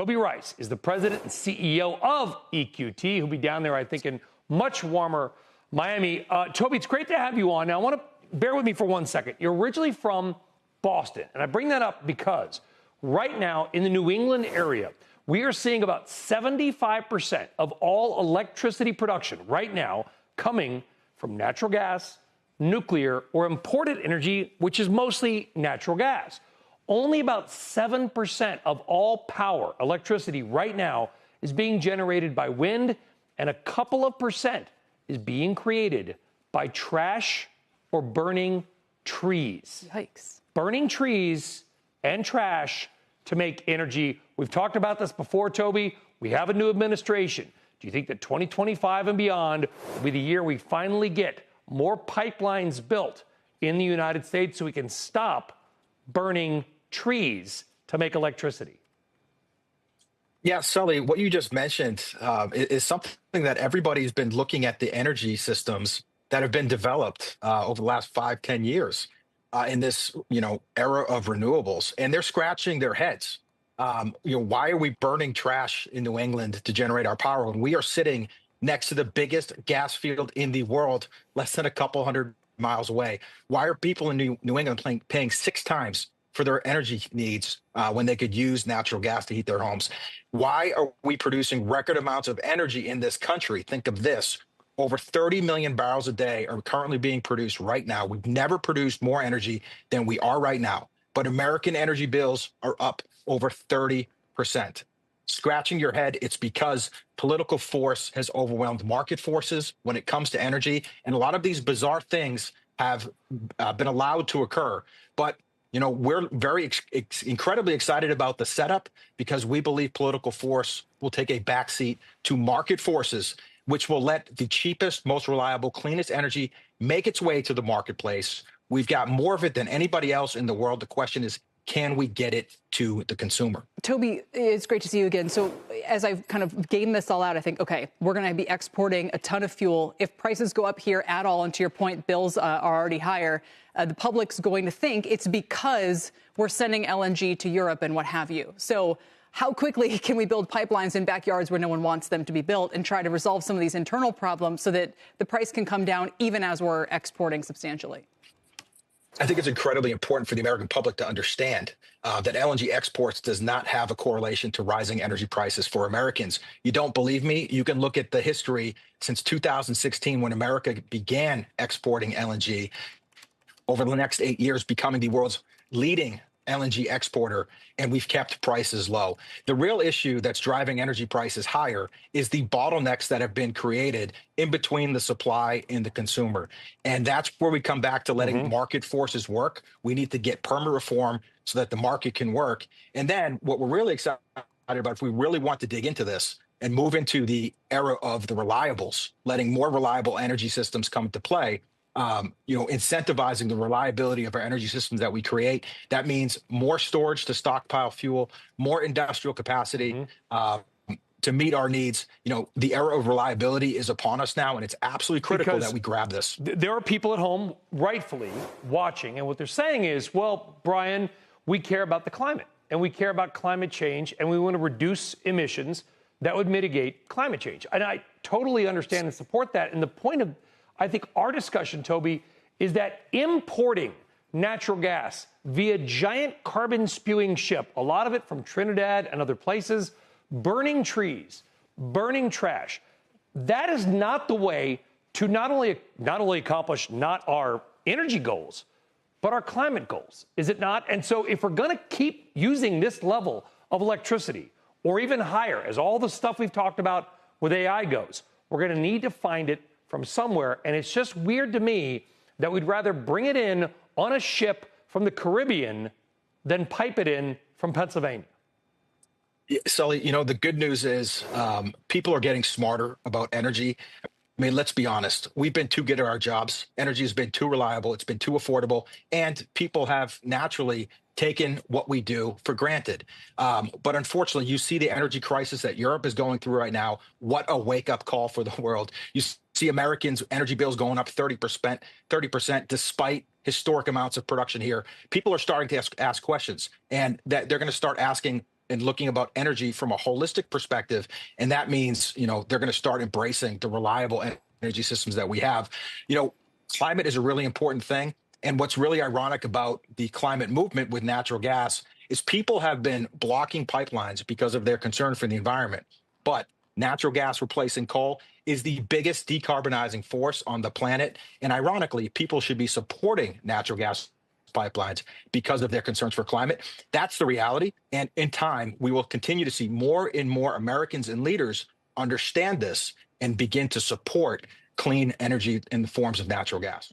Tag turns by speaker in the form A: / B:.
A: Toby Rice is the president and CEO of EQT, who'll be down there, I think, in much warmer Miami. Toby, it's great to have you on. Now, I want to bear with me for 1 second. You're originally from Boston, and I bring that up because right now in the New England area, we are seeing about 75% of all electricity production right now coming from natural gas, nuclear, or imported energy, which is mostly natural gas. Only about 7% of all power, electricity right now, is being generated by wind, and a couple of percent is being created by trash or burning trees.
B: Yikes.
A: Burning trees and trash to make energy. We've talked about this before, Toby. We have a new administration. Do you think that 2025 and beyond will be the year we finally get more pipelines built in the United States so we can stop burning trees to make electricity?
C: Yeah, Sully, what you just mentioned is something that everybody's been looking at the energy systems that have been developed over the last 5, 10 years in this, era of renewables, and they're scratching their heads. Why are we burning trash in New England to generate our power when we are sitting next to the biggest gas field in the world, less than a couple hundred miles away? Why are people in New England paying 6 times for their energy needs when they could use natural gas to heat their homes? Why are we producing record amounts of energy in this country? Think of this. Over 30 million barrels a day are currently being produced right now. We've never produced more energy than we are right now. But American energy bills are up over 30%. Scratching your head, it's because political force has overwhelmed market forces when it comes to energy. And a lot of these bizarre things have been allowed to occur. But we're incredibly excited about the setup because we believe political force will take a backseat to market forces, which will let the cheapest, most reliable, cleanest energy make its way to the marketplace. We've got more of it than anybody else in the world. The question is, can we get it to the consumer?
B: Toby, it's great to see you again. So as I've kind of gained this all out, I think, okay, we're going to be exporting a ton of fuel. If prices go up here at all, and to your point, bills are already higher, the public's going to think it's because we're sending LNG to Europe and what have you. So how quickly can we build pipelines in backyards where no one wants them to be built and try to resolve some of these internal problems so that the price can come down even as we're exporting substantially?
C: I think it's incredibly important for the American public to understand that LNG exports does not have a correlation to rising energy prices for Americans. You don't believe me? You can look at the history since 2016 when America began exporting LNG over the next 8 years, becoming the world's leading LNG exporter, and we've kept prices low. The real issue that's driving energy prices higher is the bottlenecks that have been created in between the supply and the consumer. And that's where we come back to letting market forces work. We need to get permit reform so that the market can work. And then what we're really excited about, if we really want to dig into this and move into the era of the reliables, letting more reliable energy systems come into play, incentivizing the reliability of our energy systems that we create. That means more storage to stockpile fuel, more industrial capacity to meet our needs. The era of reliability is upon us now, and it's absolutely critical that we grab this.
A: There are people at home rightfully watching, and what they're saying is, well, Brian, we care about the climate, and we care about climate change, and we want to reduce emissions that would mitigate climate change. And I totally understand and support that. And the point of, I think, our discussion, Toby, is that importing natural gas via giant carbon-spewing ship, a lot of it from Trinidad and other places, burning trees, burning trash, that is not the way to not only accomplish not our energy goals, but our climate goals, is it not? And so if we're going to keep using this level of electricity, or even higher, as all the stuff we've talked about with AI goes, we're going to need to find it from somewhere. And it's just weird to me that we'd rather bring it in on a ship from the Caribbean than pipe it in from Pennsylvania.
C: Sully, the good news is people are getting smarter about energy. I mean, let's be honest. We've been too good at our jobs. Energy has been too reliable. It's been too affordable. And people have naturally taken what we do for granted. But unfortunately, you see the energy crisis that Europe is going through right now. What a wake-up call for the world. You see Americans' energy bills going up 30% despite historic amounts of production here. People are starting to ask questions, and that they're going to start asking, and looking about energy from a holistic perspective. And that means, they're going to start embracing the reliable energy systems that we have. Climate is a really important thing. And what's really ironic about the climate movement with natural gas is people have been blocking pipelines because of their concern for the environment. But natural gas replacing coal is the biggest decarbonizing force on the planet. And ironically, people should be supporting natural gas pipelines because of their concerns for climate. That's the reality. And in time, we will continue to see more and more Americans and leaders understand this and begin to support clean energy in the forms of natural gas.